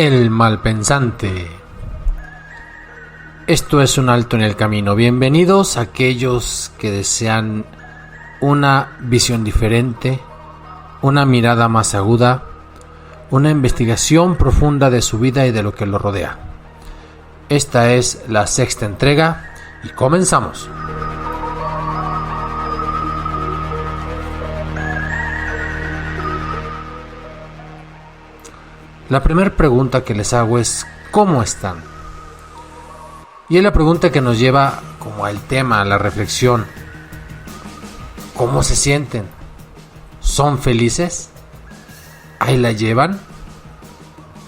El malpensante. Esto es un alto en el camino. Bienvenidos a aquellos que desean una visión diferente, una mirada más aguda, una investigación profunda de su vida y de lo que lo rodea. Esta es la sexta entrega y comenzamos. La primera pregunta que les hago es ¿cómo están? Y es la pregunta que nos lleva como al tema, a la reflexión. ¿Cómo se sienten? ¿Son felices? ¿Ahí la llevan?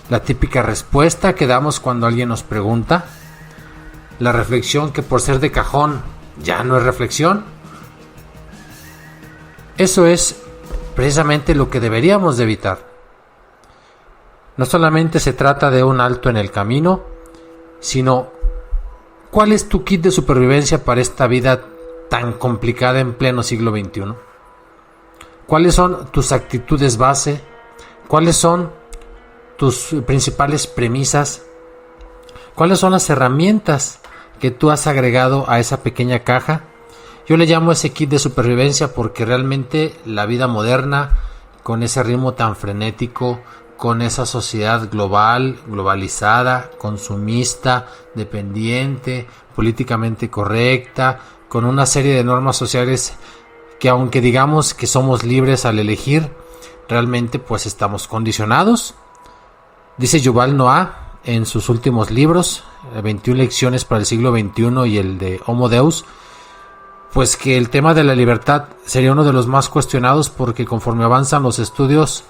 La típica respuesta que damos cuando alguien nos pregunta. La reflexión que por ser de cajón ya no es reflexión. Eso es precisamente lo que deberíamos de evitar. No solamente se trata de un alto en el camino, sino ¿cuál es tu kit de supervivencia para esta vida tan complicada en pleno siglo XXI? ¿Cuáles son tus actitudes base? ¿Cuáles son tus principales premisas? ¿Cuáles son las herramientas que tú has agregado a esa pequeña caja? Yo le llamo ese kit de supervivencia porque realmente la vida moderna, con ese ritmo tan frenético, con esa sociedad globalizada, consumista, dependiente, políticamente correcta, con una serie de normas sociales que aunque digamos que somos libres al elegir, realmente pues estamos condicionados. Dice Yuval Noah en sus últimos libros, 21 lecciones para el siglo XXI y el de Homo Deus, pues que el tema de la libertad sería uno de los más cuestionados porque conforme avanzan los estudios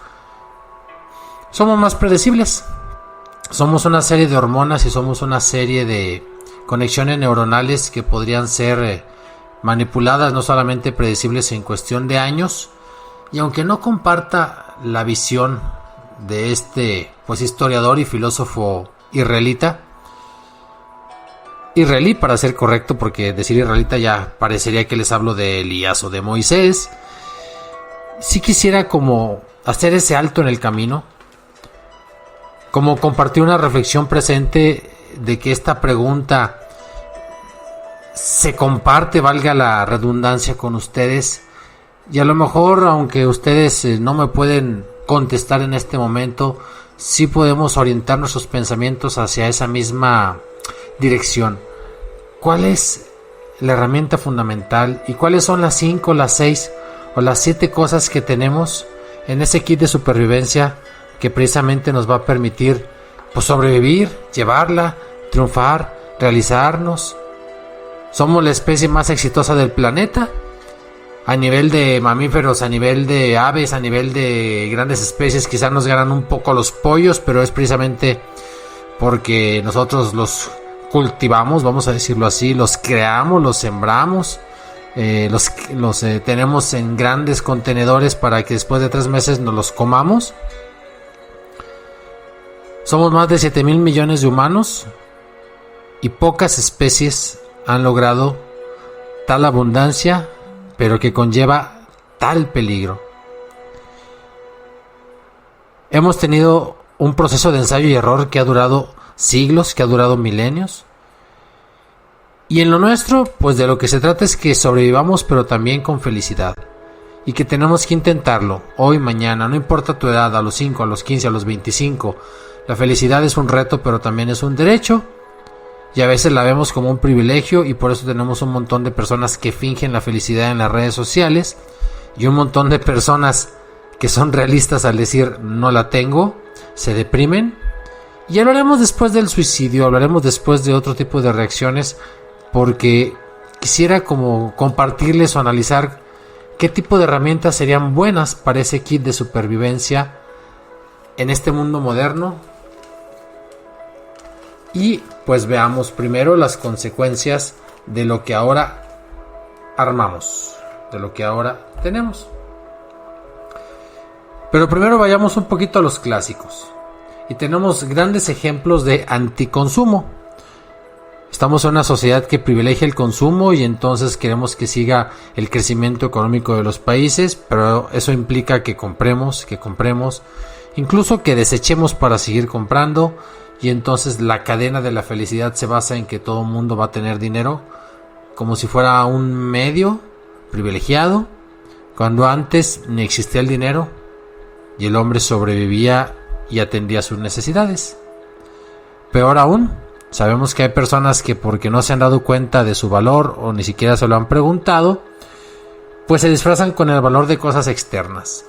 somos más predecibles. Somos una serie de hormonas y somos una serie de conexiones neuronales que podrían ser manipuladas, no solamente predecibles en cuestión de años. Y aunque no comparta la visión de este pues historiador y filósofo israelí para ser correcto, porque decir israelita ya parecería que les hablo de Elías o de Moisés, sí quisiera como hacer ese alto en el camino, como compartir una reflexión presente de que esta pregunta se comparte, valga la redundancia, con ustedes. Y a lo mejor, aunque ustedes no me pueden contestar en este momento, sí podemos orientar nuestros pensamientos hacia esa misma dirección. ¿Cuál es la herramienta fundamental? ¿Y cuáles son las 5, las 6 o las 7 cosas que tenemos en ese kit de supervivencia que precisamente nos va a permitir pues sobrevivir, llevarla, triunfar, realizarnos? Somos la especie más exitosa del planeta a nivel de mamíferos, a nivel de aves, a nivel de grandes especies. Quizás nos ganan un poco los pollos, pero es precisamente porque nosotros los cultivamos, vamos a decirlo así, los creamos, los sembramos, los tenemos en grandes contenedores para que después de 3 meses nos los comamos. Somos más de 7,000 millones de humanos y pocas especies han logrado tal abundancia, pero que conlleva tal peligro. Hemos tenido un proceso de ensayo y error que ha durado siglos, que ha durado milenios. Y en lo nuestro, pues de lo que se trata es que sobrevivamos, pero también con felicidad. Y que tenemos que intentarlo, hoy, mañana, no importa tu edad, a los 5, a los 15, a los 25. La felicidad es un reto, pero también es un derecho. Y a veces la vemos como un privilegio y por eso tenemos un montón de personas que fingen la felicidad en las redes sociales. Y un montón de personas que son realistas al decir no la tengo, se deprimen. Y hablaremos después del suicidio, hablaremos después de otro tipo de reacciones, porque quisiera como compartirles o analizar qué tipo de herramientas serían buenas para ese kit de supervivencia en este mundo moderno. Y pues veamos primero las consecuencias de lo que ahora armamos, de lo que ahora tenemos. Pero primero vayamos un poquito a los clásicos. Y tenemos grandes ejemplos de anticonsumo. Estamos en una sociedad que privilegia el consumo y entonces queremos que siga el crecimiento económico de los países, pero eso implica que compremos incluso que desechemos para seguir comprando, y entonces la cadena de la felicidad se basa en que todo el mundo va a tener dinero como si fuera un medio privilegiado, cuando antes ni existía el dinero y el hombre sobrevivía y atendía sus necesidades. Peor aún, sabemos que hay personas que, porque no se han dado cuenta de su valor o ni siquiera se lo han preguntado, pues se disfrazan con el valor de cosas externas.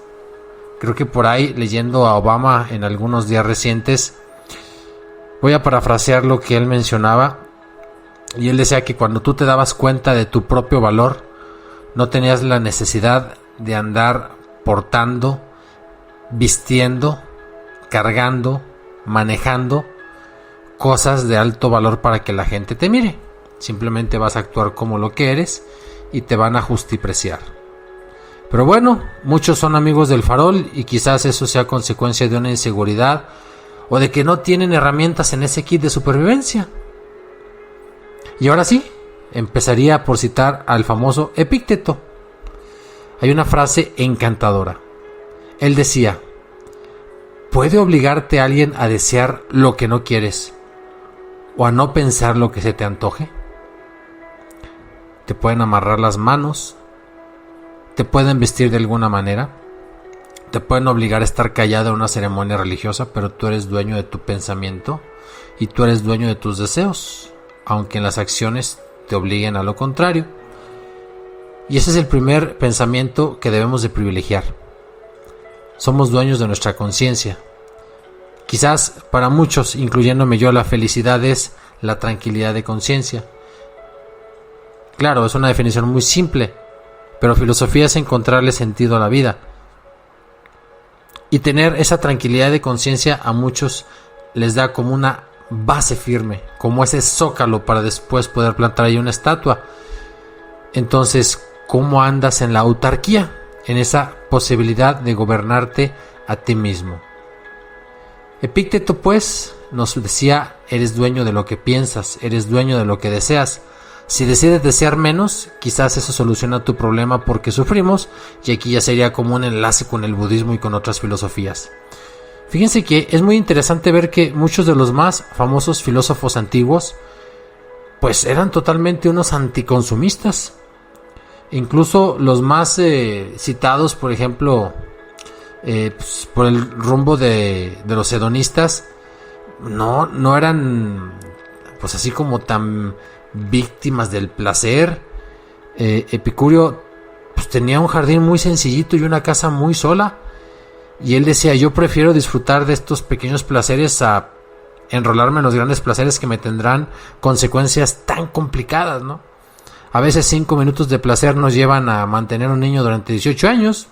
Creo que por ahí, leyendo a Obama en algunos días recientes, voy a parafrasear lo que él mencionaba, y él decía que cuando tú te dabas cuenta de tu propio valor, no tenías la necesidad de andar portando, vistiendo, cargando, manejando cosas de alto valor para que la gente te mire. Simplemente vas a actuar como lo que eres y te van a justipreciar. Pero bueno, muchos son amigos del farol y quizás eso sea consecuencia de una inseguridad o de que no tienen herramientas en ese kit de supervivencia. Y ahora sí, empezaría por citar al famoso Epícteto. Hay una frase encantadora. Él decía: ¿puede obligarte a alguien a desear lo que no quieres o a no pensar lo que se te antoje? Te pueden amarrar las manos, te pueden vestir de alguna manera, te pueden obligar a estar callado en una ceremonia religiosa, pero tú eres dueño de tu pensamiento y tú eres dueño de tus deseos, aunque en las acciones te obliguen a lo contrario. Y ese es el primer pensamiento que debemos de privilegiar. Somos dueños de nuestra conciencia. Quizás para muchos, incluyéndome yo, la felicidad es la tranquilidad de conciencia. Claro, es una definición muy simple, pero filosofía es encontrarle sentido a la vida. Y tener esa tranquilidad de conciencia a muchos les da como una base firme, como ese zócalo para después poder plantar ahí una estatua. Entonces, ¿cómo andas en la autarquía? En esa posibilidad de gobernarte a ti mismo. Epícteto, pues, nos decía: eres dueño de lo que piensas, eres dueño de lo que deseas. Si decides desear menos, quizás eso soluciona tu problema porque sufrimos, y aquí ya sería como un enlace con el budismo y con otras filosofías. Fíjense que es muy interesante ver que muchos de los más famosos filósofos antiguos pues eran totalmente unos anticonsumistas. Incluso los más citados, por ejemplo, pues, por el rumbo de los hedonistas, no eran pues así como tan víctimas del placer. Epicurio pues tenía un jardín muy sencillito y una casa muy sola, y él decía: yo prefiero disfrutar de estos pequeños placeres a enrolarme en los grandes placeres que me tendrán consecuencias tan complicadas, ¿no? A veces 5 minutos de placer nos llevan a mantener un niño durante 18 años.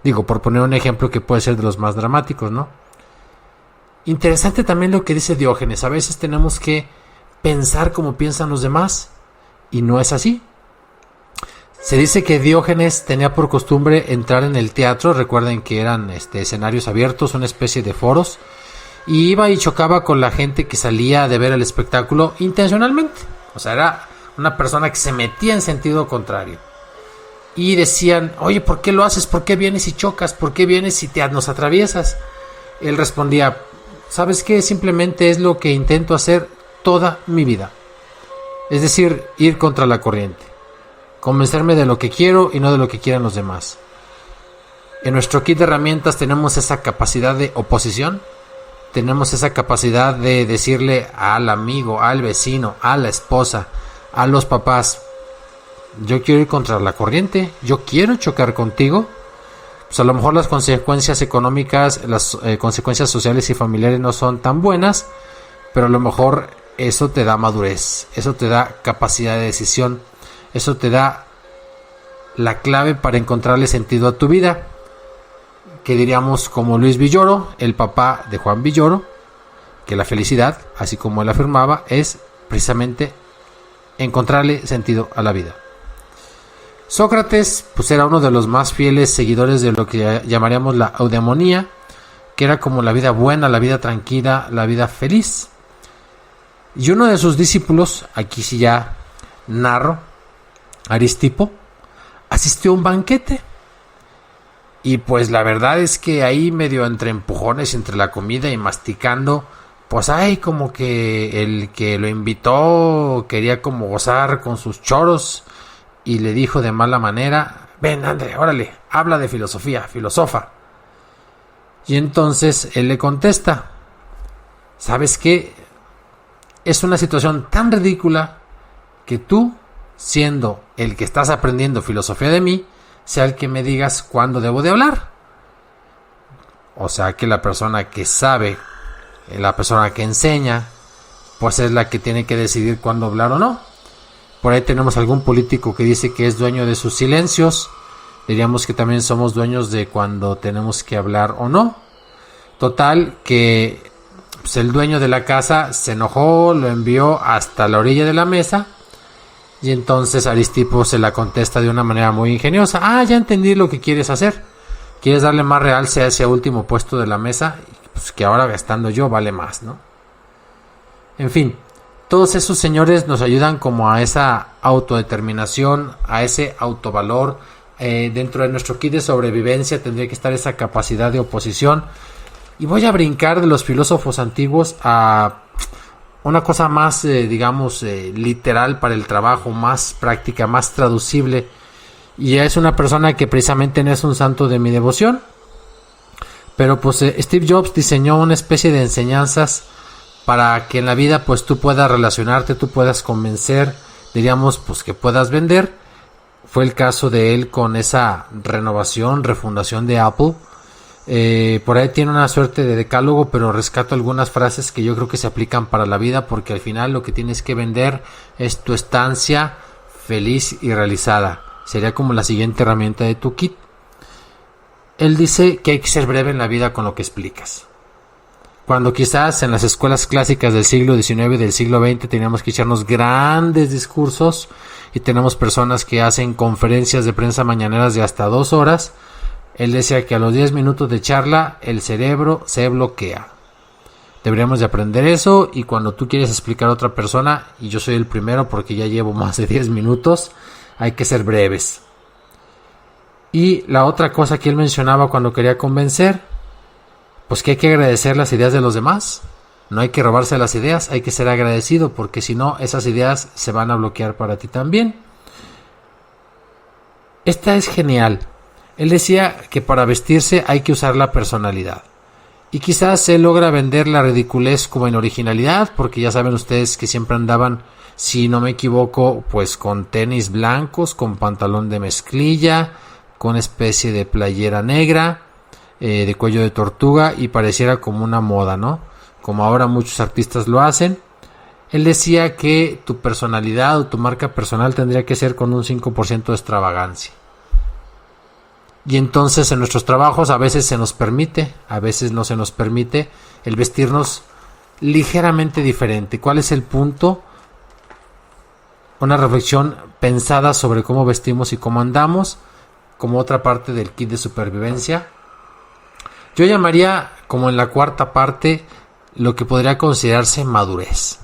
Digo, por poner un ejemplo que puede ser de los más dramáticos, ¿no? Interesante también lo que dice Diógenes. A veces tenemos que pensar como piensan los demás, y no es así. Se dice que Diógenes tenía por costumbre entrar en el teatro. Recuerden que eran escenarios abiertos, una especie de foros, y iba y chocaba con la gente que salía de ver el espectáculo intencionalmente. O sea, era una persona que se metía en sentido contrario. Y decían: oye, ¿por qué lo haces? ¿Por qué vienes y chocas? ¿Por qué vienes y nos atraviesas? Él respondía: ¿sabes qué? Simplemente es lo que intento hacer toda mi vida. Es decir, ir contra la corriente. Convencerme de lo que quiero y no de lo que quieran los demás. En nuestro kit de herramientas tenemos esa capacidad de oposición. Tenemos esa capacidad de decirle al amigo, al vecino, a la esposa, a los papás: yo quiero ir contra la corriente, yo quiero chocar contigo. Pues a lo mejor las consecuencias económicas, las consecuencias sociales y familiares no son tan buenas, pero a lo mejor eso te da madurez, eso te da capacidad de decisión, eso te da la clave para encontrarle sentido a tu vida. Que diríamos como Luis Villoro, el papá de Juan Villoro, que la felicidad, así como él afirmaba, es precisamente encontrarle sentido a la vida. Sócrates pues era uno de los más fieles seguidores de lo que llamaríamos la eudemonía, que era como la vida buena, la vida tranquila, la vida feliz. Y uno de sus discípulos, aquí sí ya narro, Aristipo, asistió a un banquete Y pues la verdad es que ahí medio entre empujones, entre la comida y masticando, pues hay como que el que lo invitó quería como gozar con sus choros y le dijo de mala manera: ven, André, órale, habla de filosofía, filosofa. Y entonces él le contesta: ¿sabes qué? Es una situación tan ridícula que tú, siendo el que estás aprendiendo filosofía de mí, sea el que me digas cuándo debo de hablar. O sea que la persona que sabe, la persona que enseña, pues es la que tiene que decidir cuándo hablar o no. Por ahí tenemos algún político que dice que es dueño de sus silencios. Diríamos que también somos dueños de cuando tenemos que hablar o no. Total que pues, el dueño de la casa se enojó, lo envió hasta la orilla de la mesa. Y entonces Aristipo se la contesta de una manera muy ingeniosa: ah, ya entendí lo que quieres hacer. Quieres darle más realce a ese último puesto de la mesa, pues que ahora estando yo vale más, ¿no? En fin, todos esos señores nos ayudan como a esa autodeterminación, a ese autovalor. Dentro de nuestro kit de sobrevivencia tendría que estar esa capacidad de oposición. Y voy a brincar de los filósofos antiguos a una cosa más, literal para el trabajo, más práctica, más traducible. Y es una persona que precisamente no es un santo de mi devoción. Pero pues Steve Jobs diseñó una especie de enseñanzas para que en la vida pues tú puedas relacionarte, tú puedas convencer, diríamos pues que puedas vender. Fue el caso de él con esa renovación, refundación de Apple. Por ahí tiene una suerte de decálogo, pero rescato algunas frases que yo creo que se aplican para la vida, porque al final lo que tienes que vender es tu estancia feliz y realizada. Sería como la siguiente herramienta de tu kit. Él dice que hay que ser breve en la vida con lo que explicas. Cuando quizás en las escuelas clásicas del siglo XIX y del siglo XX teníamos que echarnos grandes discursos, y tenemos personas que hacen conferencias de prensa mañaneras de hasta 2 horas, él decía que a los 10 minutos de charla el cerebro se bloquea. Deberíamos de aprender eso, y cuando tú quieres explicar a otra persona, y yo soy el primero porque ya llevo más de 10 minutos, hay que ser breves. Y la otra cosa que él mencionaba cuando quería convencer, pues que hay que agradecer las ideas de los demás. No hay que robarse las ideas, hay que ser agradecido, porque si no, esas ideas se van a bloquear para ti también. Esta es genial. Él decía que para vestirse hay que usar la personalidad. Y quizás se logra vender la ridiculez como en originalidad, porque ya saben ustedes que siempre andaban, si no me equivoco, pues con tenis blancos, con pantalón de mezclilla, con especie de playera negra, de cuello de tortuga, y pareciera como una moda, ¿no? Como ahora muchos artistas lo hacen. Él decía que tu personalidad o tu marca personal tendría que ser con un 5% de extravagancia. Y entonces en nuestros trabajos a veces se nos permite, a veces no se nos permite el vestirnos ligeramente diferente. ¿Cuál es el punto? Una reflexión pensada sobre cómo vestimos y cómo andamos, como otra parte del kit de supervivencia. Yo llamaría como en la cuarta parte lo que podría considerarse madurez.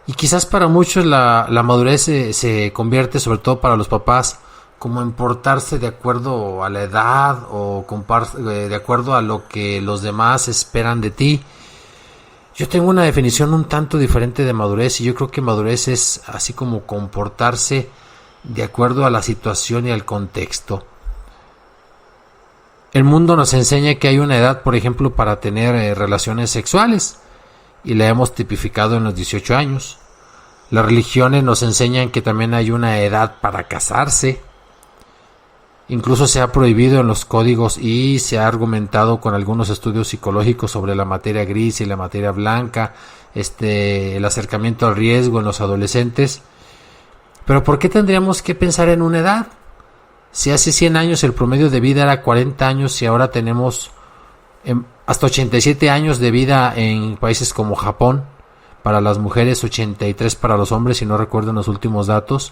Y quizás para muchos la madurez se convierte, sobre todo para los papás, como en portarse de acuerdo a la edad o de acuerdo a lo que los demás esperan de ti. Yo tengo una definición un tanto diferente de madurez, y yo creo que madurez es así como comportarse de acuerdo a la situación y al contexto. El mundo nos enseña que hay una edad, por ejemplo, para tener relaciones sexuales, y la hemos tipificado en los 18 años. Las religiones nos enseñan que también hay una edad para casarse. Incluso se ha prohibido en los códigos, y se ha argumentado con algunos estudios psicológicos sobre la materia gris y la materia blanca, el acercamiento al riesgo en los adolescentes. Pero ¿por qué tendríamos que pensar en una edad? Si hace 100 años el promedio de vida era 40 años y ahora tenemos hasta 87 años de vida en países como Japón, para las mujeres 83 para los hombres, si no recuerdo los últimos datos,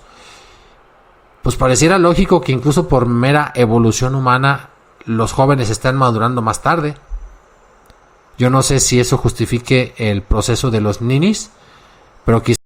pues pareciera lógico que incluso por mera evolución humana los jóvenes están madurando más tarde. Yo no sé si eso justifique el proceso de los ninis, pero quizás